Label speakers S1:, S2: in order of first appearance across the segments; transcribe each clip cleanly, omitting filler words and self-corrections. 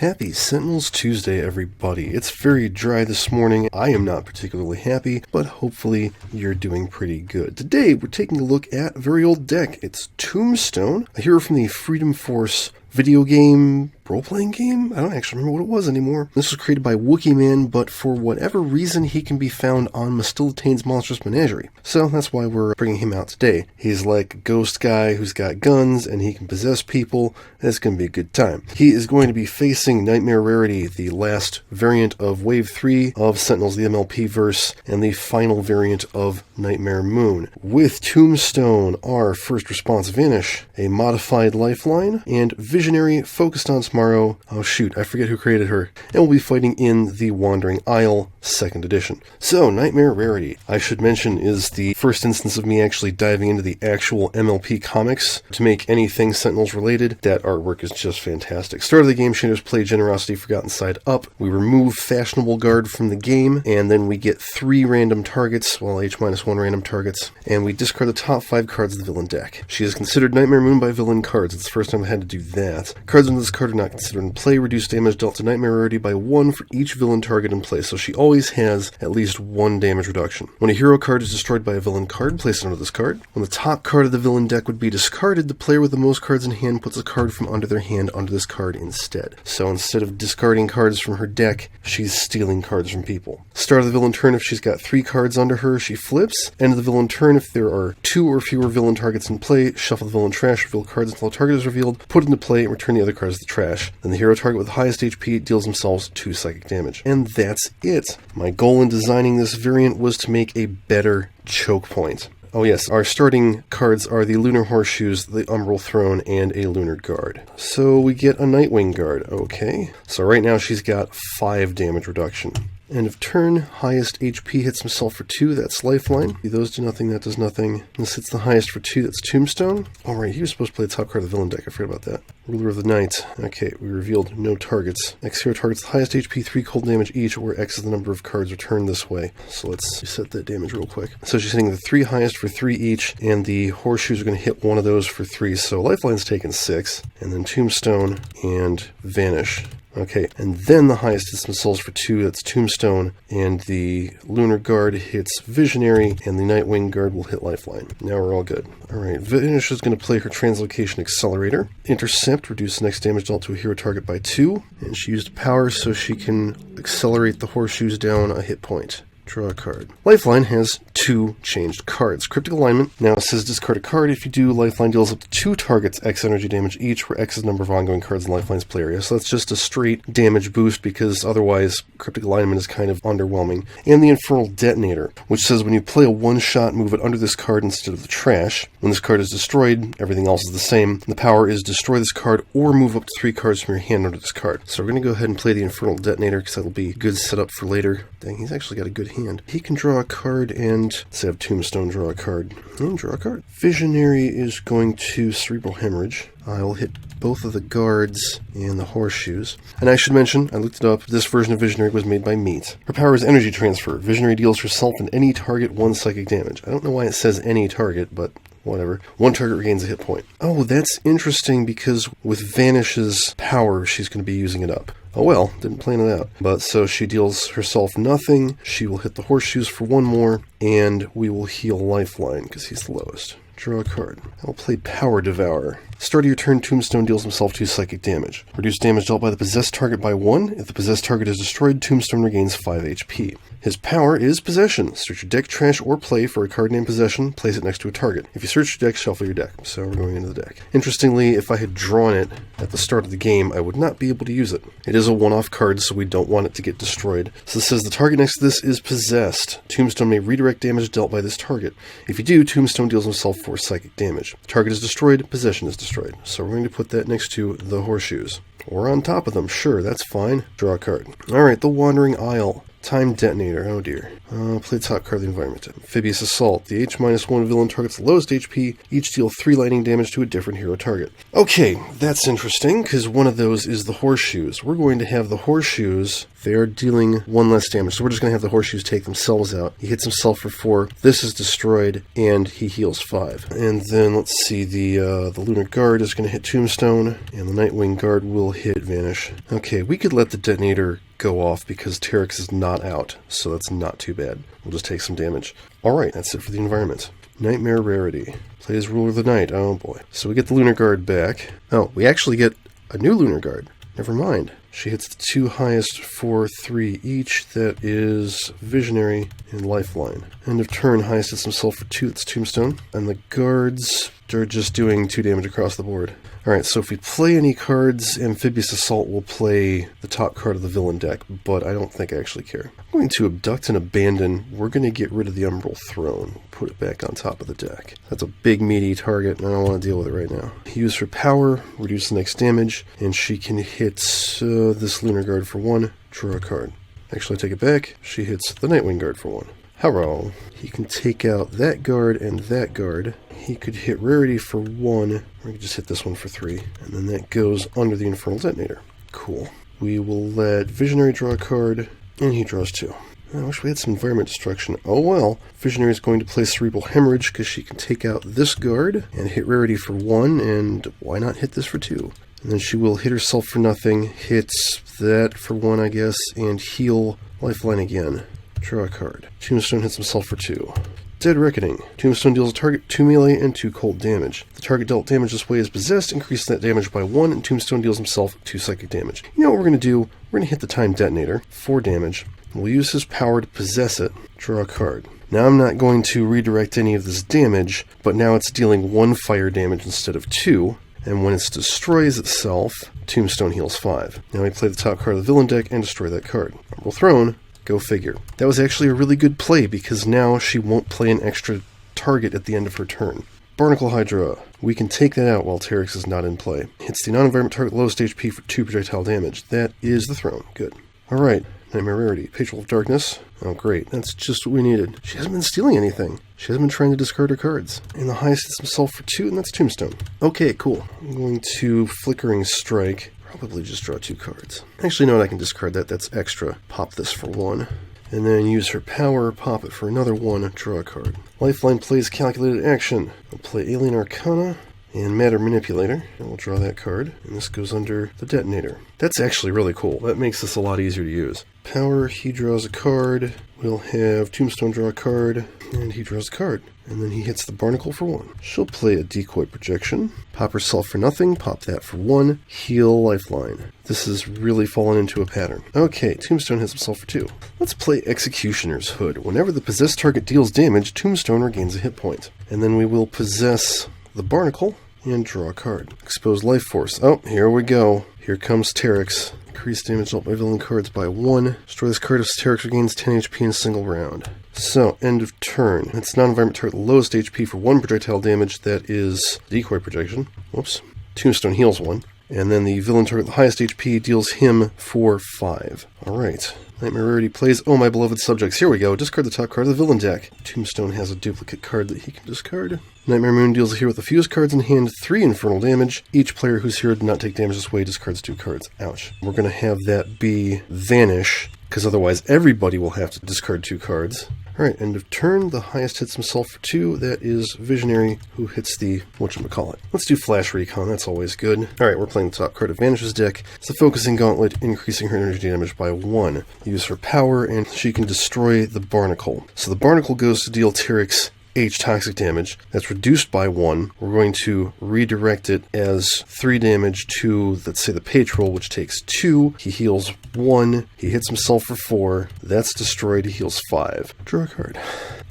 S1: Happy Sentinels Tuesday, everybody. It's very dry this morning. I am not particularly happy, but hopefully you're doing pretty good. Today, we're taking a look at a very old deck. It's Tombstone, a hero from the Freedom Force video game, role-playing game? I don't actually remember what it was anymore. This was created by Wookiee Man, but for whatever reason, he can be found on Mastilitane's Monstrous Menagerie. So that's why we're bringing him out today. He's like a ghost guy who's got guns, and he can possess people, and it's going to be a good time. He is going to be facing Nightmare Rarity, the last variant of Wave 3 of Sentinels, the MLP verse, and the final variant of Nightmare Moon. With Tombstone, our first response Vanish, a modified lifeline, and Visionary focused on tomorrow. Oh shoot, I forget who created her. And we'll be fighting in the Wandering Isle 2nd edition. So, Nightmare Rarity, I should mention, is the first instance of me actually diving into the actual MLP comics to make anything Sentinels related. That artwork is just fantastic. Start of the game, Shaders play Generosity Forgotten Side up. We remove Fashionable Guard from the game, and then we get 3 random targets, well, H-1 random targets, and we discard the top 5 cards of the villain deck. She is considered Nightmare Moon by villain cards. It's the first time I had to do that. Cards in this card are not considered in play. Reduce damage dealt to Nightmare Rarity by 1 for each villain target in play, so she always has at least 1 damage reduction. When a hero card is destroyed by a villain card, place it under this card. When the top card of the villain deck would be discarded, the player with the most cards in hand puts a card from under their hand onto this card instead. So instead of discarding cards from her deck, she's stealing cards from people. Start of the villain turn, if she's got 3 cards under her, she flips. End of the villain turn, if there are 2 or fewer villain targets in play, shuffle the villain trash, reveal cards until the target is revealed, put it into play, and return the other cards to the trash. Then the hero target with the highest HP deals themselves 2 psychic damage. And that's it. My goal in designing this variant was to make a better choke point. Oh yes, our starting cards are the Lunar Horseshoes, the Umbral Throne, and a Lunar Guard. So we get a Nightwing Guard, okay. So right now she's got 5 damage reduction. End of turn, highest HP hits himself for 2, that's Lifeline. Those do nothing, that does nothing. This hits the highest for 2, that's Tombstone. Alright, he was supposed to play the top card of the villain deck, I forgot about that. Ruler of the Night. Okay, we revealed no targets. X hero targets the highest HP, 3 cold damage each, where X is the number of cards returned this way. So let's set that damage real quick. So she's hitting the 3 highest for 3 each, and the Horseshoes are going to hit one of those for 3, so Lifeline's taken 6, and then Tombstone and Vanish. Okay, and then the highest hits themselves for 2, that's Tombstone, and the Lunar Guard hits Visionary, and the Nightwing Guard will hit Lifeline. Now we're all good. Alright, Vanish is going to play her Translocation Accelerator. Intercept, reduce the next damage dealt to a hero target by 2, and she used power so she can accelerate the Horseshoes down a hit point. Draw a card. Lifeline has 2 changed cards. Cryptic Alignment now says discard a card. If you do, Lifeline deals up to 2 targets X energy damage each, where X is the number of ongoing cards in Lifeline's play area. So that's just a straight damage boost, because otherwise Cryptic Alignment is kind of underwhelming. And the Infernal Detonator, which says when you play a one-shot, move it under this card instead of the trash. When this card is destroyed, everything else is the same. The power is destroy this card or move up to 3 cards from your hand under this card. So we're going to go ahead and play the Infernal Detonator, because that'll be a good setup for later. Dang, he's actually got a good hand. He can draw a card and, let's have Tombstone draw a card. And draw a card. Visionary is going to Cerebral Hemorrhage. I'll hit both of the guards and the Horseshoes. And I should mention, I looked it up, this version of Visionary was made by Meat. Her power is Energy Transfer. Visionary deals herself and any target 1 psychic damage. I don't know why it says any target, but whatever. 1 target regains a hit point. Oh, that's interesting, because with Vanish's power, she's going to be using it up. Oh well, didn't plan it out. But so she deals herself nothing, she will hit the Horseshoes for 1 more, and we will heal Lifeline, because he's the lowest. Draw a card. I'll play Power Devourer. Start of your turn, Tombstone deals himself 2 psychic damage. Reduce damage dealt by the possessed target by 1. If the possessed target is destroyed, Tombstone regains 5 HP. His power is Possession. Search your deck, trash, or play for a card named Possession. Place it next to a target. If you search your deck, shuffle your deck. So we're going into the deck. Interestingly, if I had drawn it at the start of the game, I would not be able to use it. It is a one-off card, so we don't want it to get destroyed. So this says the target next to this is possessed. Tombstone may redirect damage dealt by this target. If you do, Tombstone deals himself 4 psychic damage. Target is destroyed, Possession is destroyed. So we're going to put that next to the Horseshoes. Or on top of them, sure, that's fine. Draw a card. Alright, the Wandering Isle. Time Detonator, oh dear. Play the top card of the environment. Amphibious Assault. The H-1 villain targets the lowest HP. Each deal 3 lightning damage to a different hero target. Okay, that's interesting, because one of those is the horseshoes. We're going to have the horseshoes. They are dealing 1 less damage, so we're just going to have the horseshoes take themselves out. He hits himself for 4. This is destroyed, and he heals 5. And then, let's see, the Lunar Guard is going to hit Tombstone, and the Nightwing Guard will hit Vanish. Okay, we could let the detonator go off because Terex is not out, so that's not too bad. We'll just take some damage. Alright, that's it for the environment. Nightmare Rarity. Plays Ruler of the Night. Oh boy. So we get the Lunar Guard back. Oh, we actually get a new Lunar Guard. Never mind. She hits the 2 highest for 3 each. That is Visionary and Lifeline. End of turn, highest hits himself for 2. That's Tombstone. And the guards are just doing 2 damage across the board. Alright, so if we play any cards, Amphibious Assault will play the top card of the villain deck, but I don't think I actually care. I'm going to Abduct and Abandon. We're going to get rid of the Umbral Throne. Put it back on top of the deck. That's a big meaty target, and I don't want to deal with it right now. Use her power, reduce the next damage, and she can hit this Lunar Guard for 1, draw a card. Actually, I take it back. She hits the Nightwing Guard for 1. Hello. He can take out that guard and that guard. He could hit Rarity for 1, or he could just hit this one for 3, and then that goes under the Infernal Detonator. Cool. We will let Visionary draw a card, and he draws 2. I wish we had some environment destruction. Oh well. Visionary is going to play Cerebral Hemorrhage because she can take out this guard and hit Rarity for 1, and why not hit this for 2? And then she will hit herself for nothing, hits that for 1, I guess, and heal Lifeline again. Draw a card. Tombstone hits himself for 2. Dead Reckoning. Tombstone deals a target 2 melee and 2 cold damage. The target dealt damage this way is possessed, increases that damage by 1, and Tombstone deals himself 2 psychic damage. You know what we're going to do? We're going to hit the Time Detonator, 4 damage. We'll use his power to possess it. Draw a card. Now I'm not going to redirect any of this damage, but now it's dealing 1 fire damage instead of 2. And when it destroys itself, Tombstone heals 5. Now we play the top card of the villain deck and destroy that card. Umbral Throne. Go figure. That was actually a really good play because now she won't play an extra target at the end of her turn. Barnacle Hydra. We can take that out while Terex is not in play. Hits the non-environment target lowest HP for 2 projectile damage. That is the throne. Good. Alright. Nightmare Rarity. Patron of Darkness. Oh great. That's just what we needed. She hasn't been stealing anything. She hasn't been trying to discard her cards. And the highest hits himself for 2, and that's Tombstone. Okay, cool. I'm going to Flickering Strike. Probably just draw 2 cards. Actually, no, I can discard that. That's extra. Pop this for 1. And then use her power, pop it for another 1, draw a card. Lifeline plays Calculated Action. I'll play Alien Arcana and Matter Manipulator. And we'll draw that card. And this goes under the Detonator. That's actually really cool. That makes this a lot easier to use. Power, he draws a card. We'll have Tombstone draw a card. And he draws a card. And then he hits the Barnacle for 1. She'll play a Decoy Projection. Pop herself for nothing. Pop that for 1. Heal Lifeline. This has really fallen into a pattern. Okay, Tombstone hits himself for 2. Let's play Executioner's Hood. Whenever the possessed target deals damage, Tombstone regains a hit point. And then we will possess the Barnacle and draw a card. Expose Life Force. Oh, here we go. Here comes Terex. Increase damage dealt by villain cards by 1. Destroy this card if Terex regains 10 HP in a single round. So, end of turn. It's non-environment target lowest HP for 1 projectile damage. That is Decoy Projection. Whoops. Tombstone heals 1. And then the villain target the highest HP deals him for 5. Alright. Nightmare Rarity plays Oh My Beloved Subjects. Here we go. Discard the top card of the villain deck. Tombstone has a duplicate card that he can discard. Nightmare Moon deals a hero with a fuse cards in hand, 3 infernal damage. Each player whose hero did not take damage this way discards 2 cards. Ouch. We're going to have that be Vanish, because otherwise everybody will have to discard 2 cards. Alright, end of turn. The highest hits himself for 2. That is Visionary, who hits the whatchamacallit. Let's do Flash Recon. That's always good. Alright, we're playing the top card of Vanish's deck. It's the Focusing Gauntlet, increasing her energy damage by 1. Use her power, and she can destroy the Barnacle. So the Barnacle goes to deal Terex H toxic damage. That's reduced by 1. We're going to redirect it as 3 damage to, let's say, the Patrol, which takes 2. He heals 1. He hits himself for 4. That's destroyed. He heals 5. Draw a card.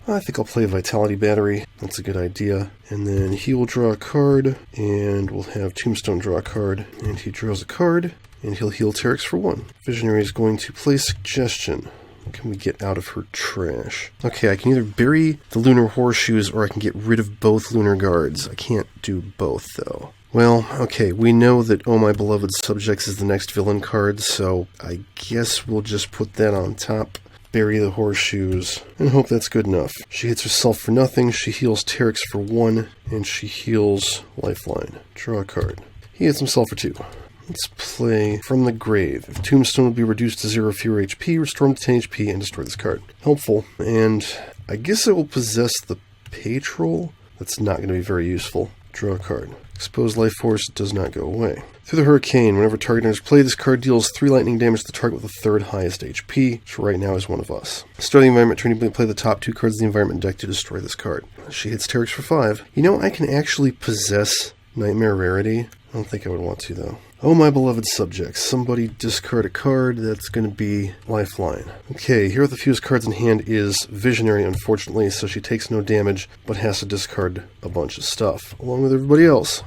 S1: I think I'll play Vitality Battery. That's a good idea. And then he will draw a card, and we'll have Tombstone draw a card. And he draws a card, and he'll heal Terex for 1. Visionary is going to play Suggestion. What can we get out of her trash? Okay, I can either bury the Lunar Horseshoes or I can get rid of both Lunar Guards. I can't do both, though. Well, okay, we know that Oh My Beloved Subjects is the next villain card, so I guess we'll just put that on top. bury the horseshoes, and hope that's good enough. She hits herself for nothing, she heals Terex for 1, and she heals Lifeline. Draw a card. He hits himself for 2. Let's play From the Grave. If Tombstone will be reduced to 0 or fewer HP, restore him to 10 HP and destroy this card. Helpful. And I guess it will possess the Patrol. That's not going to be very useful. Draw a card. Exposed life force does not go away. Through the Hurricane, whenever target enters play, this card deals 3 lightning damage to the target with the 3rd highest HP, which right now is one of us. Start the environment turn, you play the top 2 cards of the environment deck to destroy this card. She hits Terex for 5. You know, I can actually possess Nightmare Rarity. I don't think I would want to, though. Oh, my beloved subjects. Somebody discard a card. That's going to be Lifeline. Okay, here with the fewest cards in hand is Visionary, unfortunately, so she takes no damage, but has to discard a bunch of stuff, along with everybody else.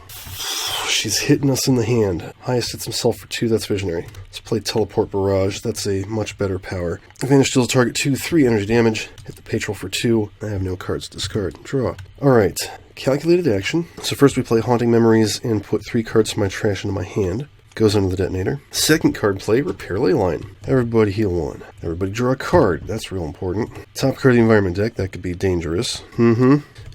S1: She's hitting us in the hand. Highest hits himself for 2, that's Visionary. Let's play Teleport Barrage, that's a much better power. Vanish deals target 3 energy damage. Hit the Patrol for 2. I have no cards to discard. Draw. Alright, calculated action. So first we play Haunting Memories and put 3 cards from my trash into my hand. Goes under the detonator. Second card play, Repair Leyline. Everybody heal 1. Everybody draw a card. That's real important. Top card of the environment deck. That could be dangerous.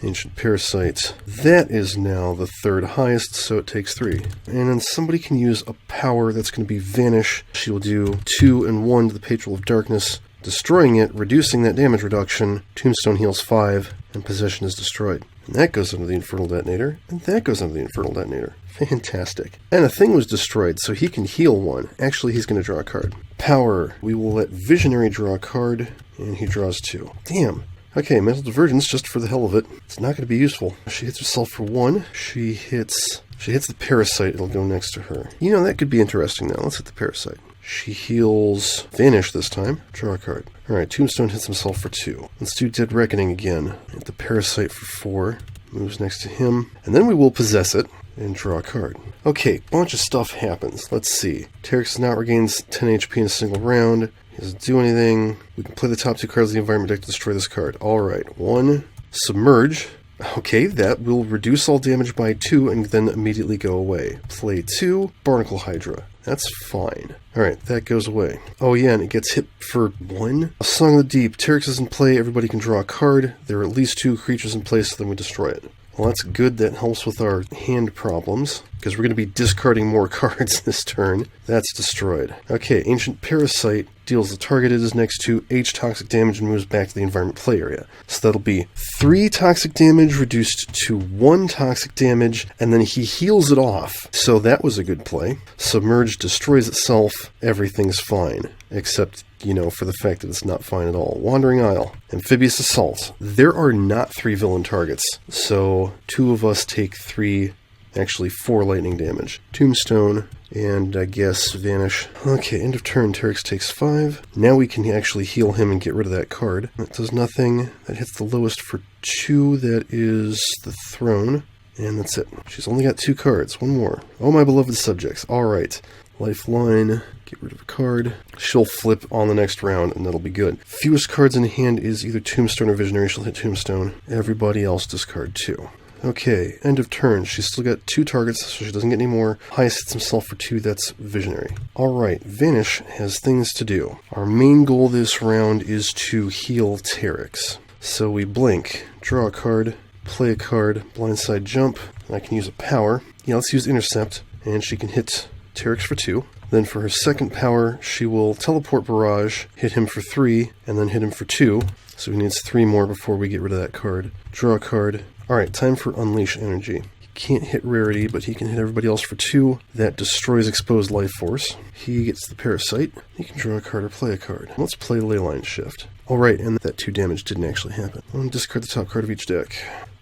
S1: Ancient Parasite. That is now the 3rd highest, so it takes 3. And then somebody can use a power that's going to be Vanish. She will do 2 and 1 to the Patrol of Darkness, destroying it, reducing that damage reduction. Tombstone heals 5, and Possession is destroyed. And that goes under the Infernal Detonator, and that goes under the Infernal Detonator. Fantastic. And a thing was destroyed, so he can heal 1. Actually, he's going to draw a card. Power. We will let Visionary draw a card, and he draws 2. Damn. Okay, Mental Divergence, just for the hell of it. It's not going to be useful. She hits herself for 1. She hits the Parasite. It'll go next to her. You know, that could be interesting now. Let's hit the Parasite. She heals Vanish this time. Draw a card. Alright, Tombstone hits himself for 2. Let's do Dead Reckoning again. Hit the Parasite for 4. Moves next to him. And then we will possess it and draw a card. Okay, bunch of stuff happens. Let's see. Terex now regains 10 HP in a single round. He doesn't do anything. We can play the top 2 cards of the environment deck to destroy this card. Alright, 1. Submerge. Okay, that will reduce all damage by 2 and then immediately go away. Play 2. Barnacle Hydra. That's fine. Alright, that goes away. Oh yeah, and it gets hit for 1. A Song of the Deep. Terex is in play. Everybody can draw a card. There are at least 2 creatures in play, so then we destroy it. Well, that's good. That helps with our hand problems, because we're going to be discarding more cards this turn. That's destroyed. Okay, Ancient Parasite deals the target it is next to H toxic damage and moves back to the environment play area. So that'll be 3 toxic damage reduced to 1 toxic damage, and then he heals it off. So that was a good play. Submerge destroys itself. Everything's fine, except, you know, for the fact that it's not fine at all. Wandering Isle. Amphibious Assault. There are not 3 villain targets, so 2 of us take 3, actually 4 lightning damage. Tombstone, and I guess Vanish. Okay, end of turn, Terex takes 5. Now we can actually heal him and get rid of that card. That does nothing. That hits the lowest for 2, that is the Throne. And that's it. She's only got 2 cards. 1 more. Oh, my beloved subjects. Alright. Lifeline. Get rid of a card. She'll flip on the next round, and that'll be good. Fewest cards in hand is either Tombstone or Visionary. She'll hit Tombstone. Everybody else discard 2. Okay, end of turn. She's still got 2 targets, so she doesn't get any more. Highest hits himself for 2, that's Visionary. Alright, Vanish has things to do. Our main goal this round is to heal Terex. So we blink, draw a card, play a card, blindside jump, and I can use a power. Yeah, let's use Intercept, and she can hit Terex for 2. Then for her second power, she will Teleport Barrage, hit him for 3, and then hit him for 2. So he needs 3 more before we get rid of that card. Draw a card. Alright, time for Unleash Energy. He can't hit Rarity, but he can hit everybody else for 2. That destroys Exposed Life Force. He gets the Parasite. He can draw a card or play a card. Let's play Leyline Shift. Alright, and that 2 damage didn't actually happen. I'm going to discard the top card of each deck.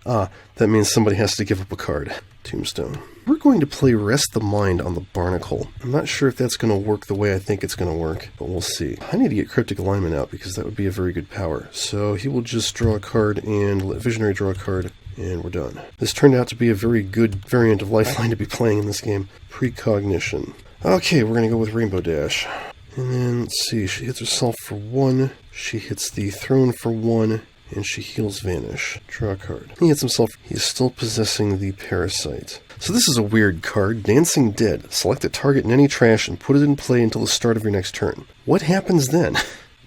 S1: Ah, that means somebody has to give up a card. Tombstone. We're going to play Rest the Mind on the Barnacle. I'm not sure if that's going to work the way I think it's going to work, but we'll see. I need to get Cryptic Alignment out because that would be a very good power. So he will just draw a card and let Visionary draw a card, and we're done. This turned out to be a very good variant of Lifeline to be playing in this game. Precognition. Okay, we're going to go with Rainbow Dash. And then, let's see, she hits herself for 1. She hits the Throne for 1. And she heals Vanish. Draw a card. He hits himself. He's still possessing the Parasite. So this is a weird card. Dancing Dead. Select a target in any trash and put it in play until the start of your next turn. What happens then?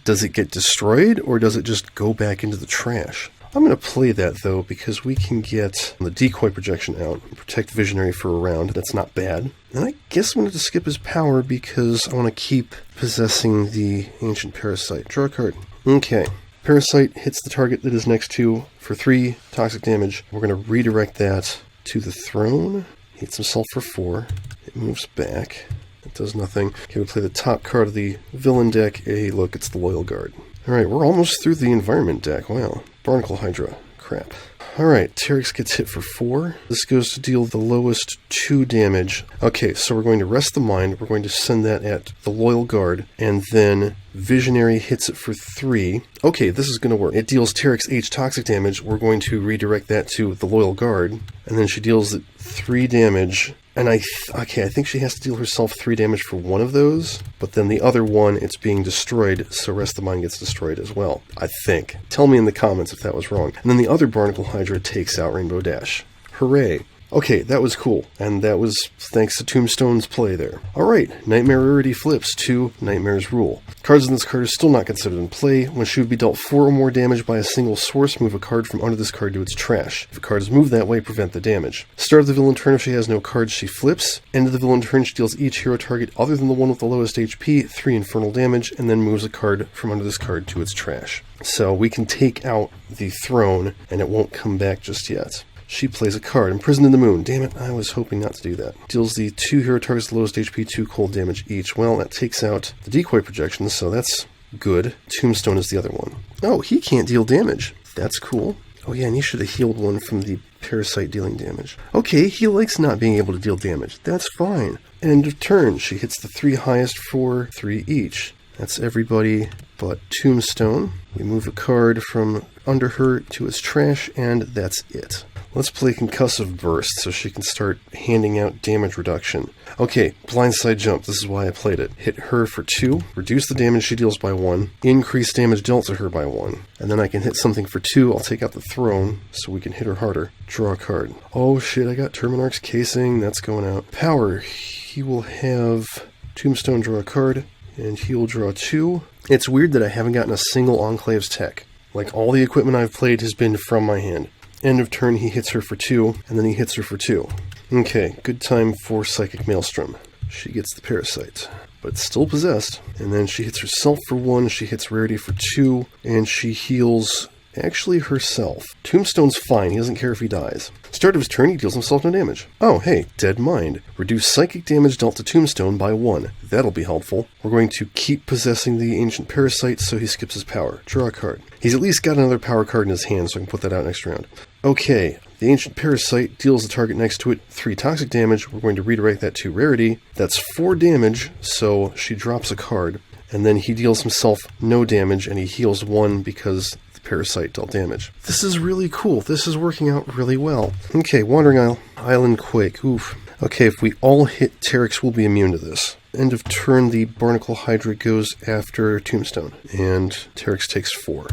S1: Does it get destroyed, or does it just go back into the trash? I'm going to play that, though, because we can get the decoy projection out and protect Visionary for a round. That's not bad. And I guess I wanted to skip his power because I want to keep possessing the Ancient Parasite. Draw a card. Okay. Parasite hits the target that is next to for 3 toxic damage. We're going to redirect that to the throne. He hits himself for 4. It moves back. It does nothing. Okay, we play the top card of the villain deck. Hey, look, it's the Loyal Guard. Alright, we're almost through the environment deck. Wow. Barnacle Hydra. Crap. Alright, Terex gets hit for 4. This goes to deal the lowest 2 damage. Okay, so we're going to rest the mind. We're going to send that at the Loyal Guard, and then Visionary hits it for 3. Okay, this is going to work. It deals Terex H toxic damage. We're going to redirect that to the Loyal Guard, and then she deals it 3 damage. And I think she has to deal herself 3 damage for one of those, but then the other one, it's being destroyed, so Rest the Mind gets destroyed as well, I think. Tell me in the comments if that was wrong. And then the other Barnacle Hydra takes out Rainbow Dash. Hooray. Okay, that was cool, and that was thanks to Tombstone's play there. Alright, Nightmare Rarity flips to Nightmare's Rule. Cards in this card are still not considered in play. When she would be dealt 4 or more damage by a single source, move a card from under this card to its trash. If a card is moved that way, prevent the damage. Start of the villain turn, if she has no cards, she flips. End of the villain turn, she deals each hero target other than the one with the lowest HP 3 infernal damage, and then moves a card from under this card to its trash. So we can take out the throne, and it won't come back just yet. She plays a card, Imprisoned in the Moon. Damn it, I was hoping not to do that. Deals the 2 hero targets the lowest HP 2 cold damage each. Well, that takes out the decoy projections, so that's good. Tombstone is the other one. Oh, he can't deal damage. That's cool. Oh yeah, and he should have healed one from the Parasite dealing damage. Okay, he likes not being able to deal damage. That's fine. End of turn. She hits the 3 highest for 3 each. That's everybody but Tombstone. We move a card from under her to its trash, and that's it. Let's play Concussive Burst so she can start handing out damage reduction. Okay, Blindside Jump, this is why I played it. Hit her for 2, reduce the damage she deals by 1, increase damage dealt to her by 1, and then I can hit something for 2, I'll take out the throne so we can hit her harder. Draw a card. Oh shit, I got Terminarch's Casing, that's going out. Power, he will have Tombstone draw a card, and he will draw 2. It's weird that I haven't gotten a single Enclave's tech. Like, all the equipment I've played has been from my hand. End of turn, he hits her for 2, and then he hits her for 2. Okay, good time for Psychic Maelstrom. She gets the Parasite, but it's still possessed. And then she hits herself for 1, she hits Rarity for 2, and she heals, actually, herself. Tombstone's fine, he doesn't care if he dies. Start of his turn, he deals himself no damage. Oh, hey, Dead Mind. Reduce psychic damage dealt to Tombstone by 1. That'll be helpful. We're going to keep possessing the Ancient Parasite, so he skips his power. Draw a card. He's at least got another power card in his hand, so I can put that out next round. Okay, the Ancient Parasite deals the target next to it 3 toxic damage. We're going to redirect that to Rarity. That's 4 damage, so she drops a card. And then he deals himself no damage, and he heals 1 because the Parasite dealt damage. This is really cool. This is working out really well. Okay, Wandering Isle. Island Quake. Oof. Okay, if we all hit Terex, we'll be immune to this. End of turn, the Barnacle Hydra goes after Tombstone. And Terex takes 4.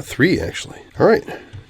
S1: 3, actually. Alright.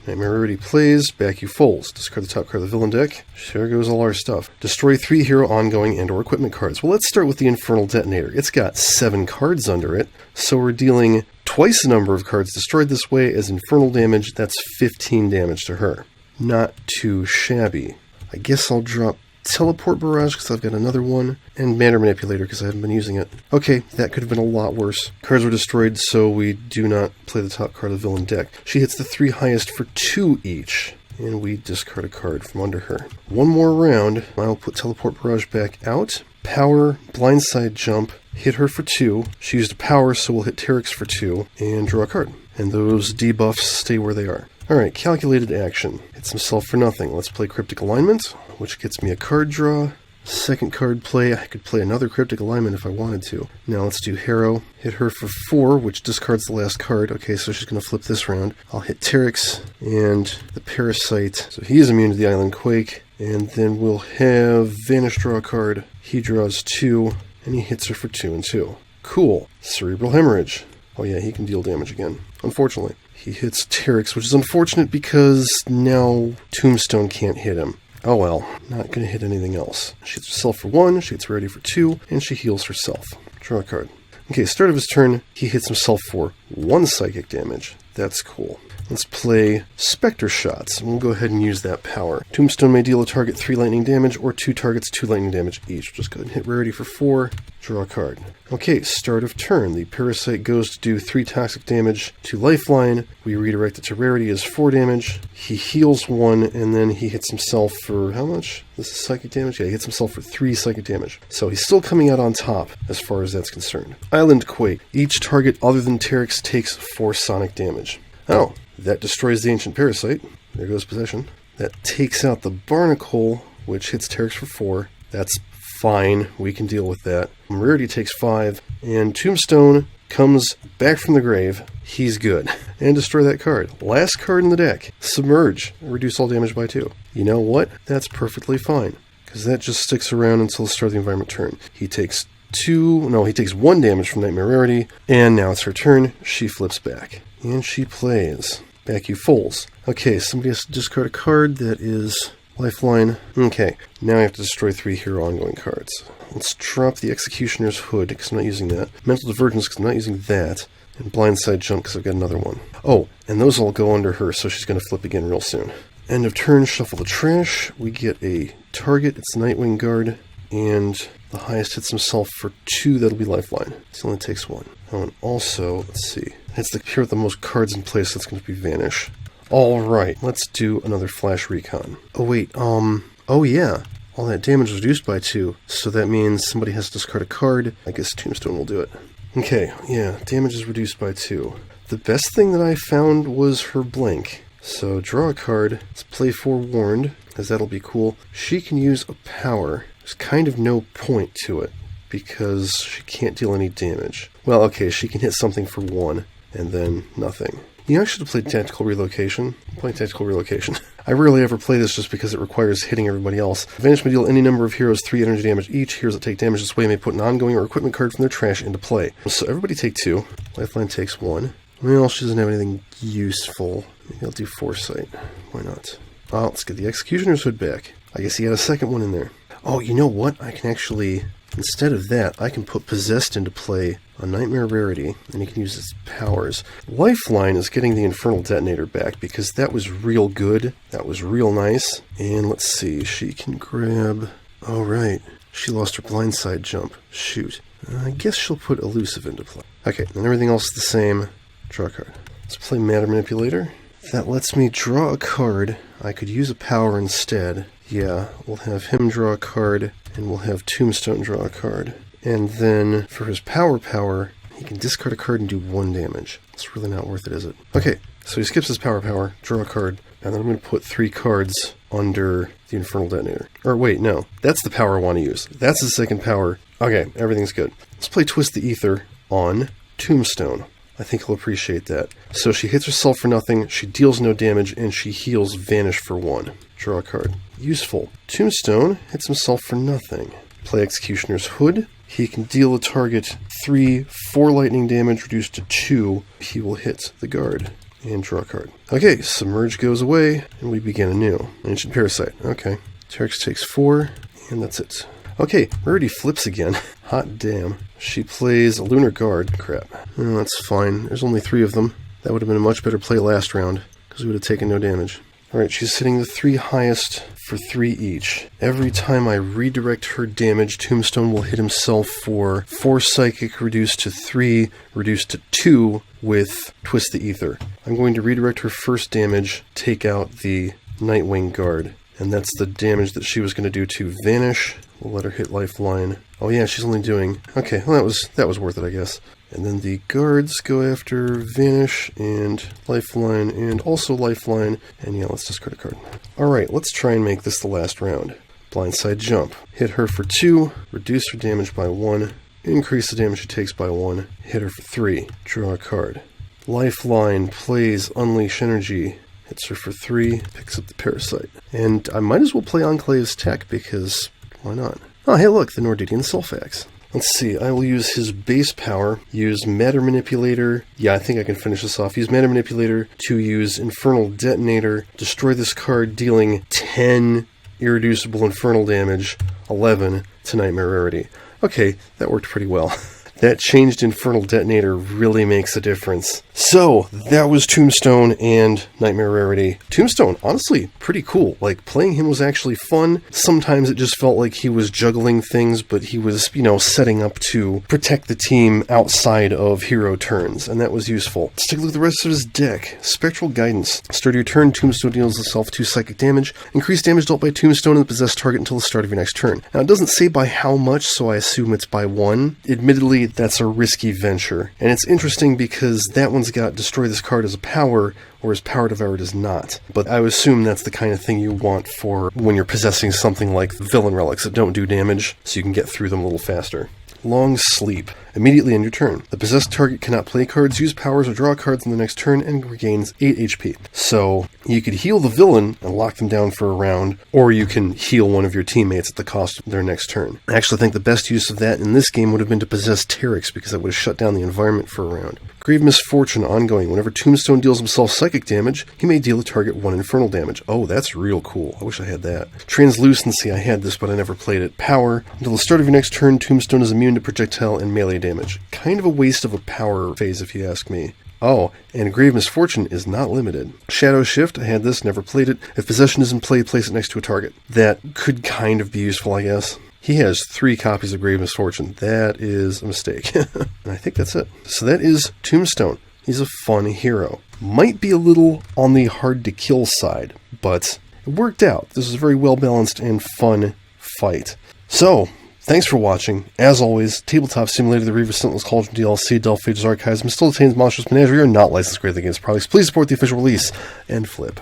S1: Nightmare Rarity plays, back you folds. Discard the top card of the villain deck. There goes all our stuff. Destroy 3 hero ongoing and or equipment cards. Well, let's start with the Infernal Detonator. It's got 7 cards under it, so we're dealing twice the number of cards destroyed this way as infernal damage. That's 15 damage to her. Not too shabby. I guess I'll drop Teleport Barrage because I've got another one, and Matter Manipulator because I haven't been using it. Okay, that could have been a lot worse. Cards were destroyed, so we do not play the top card of the villain deck. She hits the 3 highest for 2 each, and we discard a card from under her. One more round, I'll put Teleport Barrage back out. Power, Blindside Jump, hit her for 2. She used a power, so we'll hit Terex for 2, and draw a card. And those debuffs stay where they are. Alright, Calculated Action. Hits himself for nothing. Let's play Cryptic Alignment, which gets me a card draw. Second card play, I could play another Cryptic Alignment if I wanted to. Now let's do Harrow. Hit her for 4, which discards the last card. Okay, so she's going to flip this round. I'll hit Terex and the Parasite. So he is immune to the Island Quake. And then we'll have Vanish draw a card. He draws 2, and he hits her for 2 and 2. Cool. Cerebral Hemorrhage. Oh yeah, he can deal damage again, unfortunately. He hits Terex, which is unfortunate because now Tombstone can't hit him. Oh well, not going to hit anything else. She hits herself for 1, she hits Rarity for 2, and she heals herself. Draw a card. Okay, start of his turn, he hits himself for 1 psychic damage. That's cool. Let's play Spectre Shots, and we'll go ahead and use that power. Tombstone may deal a target 3 lightning damage, or 2 targets 2 lightning damage each. Just go ahead and hit Rarity for 4, draw a card. Okay, start of turn. The Parasite goes to do 3 toxic damage to Lifeline. We redirect it to Rarity as 4 damage. He heals 1, and then he hits himself for how much? This is psychic damage? Yeah, he hits himself for 3 psychic damage. So he's still coming out on top, as far as that's concerned. Island Quake. Each target other than Terex takes 4 sonic damage. Oh. That destroys the Ancient Parasite. There goes Possession. That takes out the Barnacle, which hits Terex for 4. That's fine. We can deal with that. Rarity takes 5. And Tombstone comes back from the grave. He's good. And destroy that card. Last card in the deck. Submerge. Reduce all damage by 2. You know what? That's perfectly fine. Because that just sticks around until the start of the environment turn. He takes 1 damage from Nightmare Rarity. And now it's her turn. She flips back. And she plays. Back you fulls. Okay, somebody has to discard a card that is Lifeline. Okay, now I have to destroy 3 hero ongoing cards. Let's drop the Executioner's Hood, because I'm not using that. Mental Divergence, because I'm not using that. And Blindside Jump, because I've got another one. Oh, and those all go under her, so she's going to flip again real soon. End of turn, shuffle the trash. We get a target, it's Nightwing Guard. And the highest hits himself for 2, that'll be Lifeline. It only takes 1. Oh, and also, let's see. It's the hero with the most cards in place, that's going to be Vanish. Alright, let's do another Flash Recon. Oh wait, oh yeah. All that damage is reduced by 2, so that means somebody has to discard a card. I guess Tombstone will do it. Okay, yeah, damage is reduced by 2. The best thing that I found was her blink. So draw a card, let's play Forewarned, because that'll be cool. She can use a power. There's kind of no point to it, because she can't deal any damage. Well, okay, she can hit something for 1, and then nothing. You know, I should have played Tactical Relocation. I'm playing Tactical Relocation. I rarely ever play this just because it requires hitting everybody else. Vanish may deal any number of heroes 3 energy damage each. Heroes that take damage this way may put an ongoing or equipment card from their trash into play. So everybody take 2. Lifeline takes 1. Well, she doesn't have anything useful. Maybe I'll do Foresight. Why not? Oh, let's get the Executioner's Hood back. I guess he had a second one in there. Oh, you know what? I can actually, instead of that, I can put Possessed into play on Nightmare Rarity, and he can use its powers. Lifeline is getting the Infernal Detonator back, because that was real good. That was real nice. And let's see, she can grab... Oh, right. She lost her Blindside Jump. Shoot. I guess she'll put Elusive into play. Okay, and everything else is the same. Draw a card. Let's play Matter Manipulator. That lets me draw a card. I could use a power instead. Yeah, we'll have him draw a card, and we'll have Tombstone draw a card. And then, for his power, he can discard a card and do 1 damage. It's really not worth it, is it? Okay, so he skips his power, draw a card, and then I'm going to put 3 cards under the Infernal Detonator. Or wait, no, that's the power I want to use. That's the second power. Okay, everything's good. Let's play Twist the Ether on Tombstone. I think he'll appreciate that. So she hits herself for nothing, she deals no damage, and she heals Vanish for 1. Draw a card. Useful. Tombstone hits himself for nothing. Play Executioner's Hood. He can deal a target 4 lightning damage reduced to 2. He will hit the guard. And draw a card. Okay, Submerge goes away, and we begin anew. Ancient Parasite. Okay. Terex takes 4, and that's it. Okay, Rarity flips again. Hot damn. She plays a Lunar Guard. Crap. Oh, that's fine. There's only 3 of them. That would have been a much better play last round, because we would have taken no damage. Alright, she's hitting the 3 highest for 3 each. Every time I redirect her damage, Tombstone will hit himself for 4 psychic reduced to 3, reduced to 2 with Twist the Ether. I'm going to redirect her first damage, take out the Nightwing Guard. And that's the damage that she was going to do to Vanish. We'll let her hit Lifeline. Oh yeah, she's only doing... Okay, well that was worth it, I guess. And then the guards go after Vanish and Lifeline and also Lifeline. And yeah, let's discard a card. Alright, let's try and make this the last round. Blindside Jump. Hit her for 2, reduce her damage by 1, increase the damage she takes by 1, hit her for 3, draw a card. Lifeline plays Unleash Energy, hits her for 3, picks up the Parasite. And I might as well play Enclave's Tech, because why not? Oh, hey look, the Nordidian Sulfax. Let's see, I will use his base power, use Matter Manipulator. Yeah, I think I can finish this off. Use Matter Manipulator to use Infernal Detonator, destroy this card, dealing 10 irreducible infernal damage, 11 to Nightmare Rarity. Okay, that worked pretty well. That changed Infernal Detonator really makes a difference. So, that was Tombstone and Nightmare Rarity. Tombstone, honestly, pretty cool. Like, playing him was actually fun. Sometimes it just felt like he was juggling things, but he was, setting up to protect the team outside of hero turns, and that was useful. Let's take a look at the rest of his deck. Spectral Guidance. Start your turn, Tombstone deals itself 2 psychic damage. Increase damage dealt by Tombstone in the possessed target until the start of your next turn. Now, it doesn't say by how much, so I assume it's by 1. Admittedly, that's a risky venture. And it's interesting because that one's got destroy this card as a power, whereas Power Devour does not. But I would assume that's the kind of thing you want for when you're possessing something like Villain Relics that don't do damage, so you can get through them a little faster. Long Sleep. Immediately on your turn, the possessed target cannot play cards, use powers, or draw cards in the next turn and regains 8 HP. So, you could heal the villain and lock them down for a round, or you can heal one of your teammates at the cost of their next turn. I actually think the best use of that in this game would have been to possess Teryx, because that would have shut down the environment for a round. Grave Misfortune ongoing. Whenever Tombstone deals himself psychic damage, he may deal the target 1 infernal damage. Oh, that's real cool. I wish I had that. Translucency. I had this, but I never played it. Power. Until the start of your next turn, Tombstone is immune to projectile and melee damage. Kind of a waste of a power phase, if you ask me. Oh, and Grave Misfortune is not limited. Shadow Shift, I had this, never played it. If possession is in play, place it next to a target. That could kind of be useful, I guess. He has 3 copies of Grave Misfortune. That is a mistake. And I think that's it. So that is Tombstone. He's a fun hero. Might be a little on the hard-to-kill side, but it worked out. This is a very well-balanced and fun fight. So, thanks for watching. As always, Tabletop Simulator, the Reaver Sentinels Cauldron DLC, Delph Ages Archives, still contains Monstrous Menagerie, are not licensed greatly against products. Please support the official release and flip.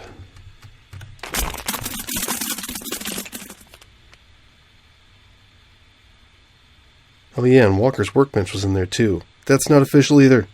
S1: Oh yeah, and Walker's Workbench was in there too. That's not official either.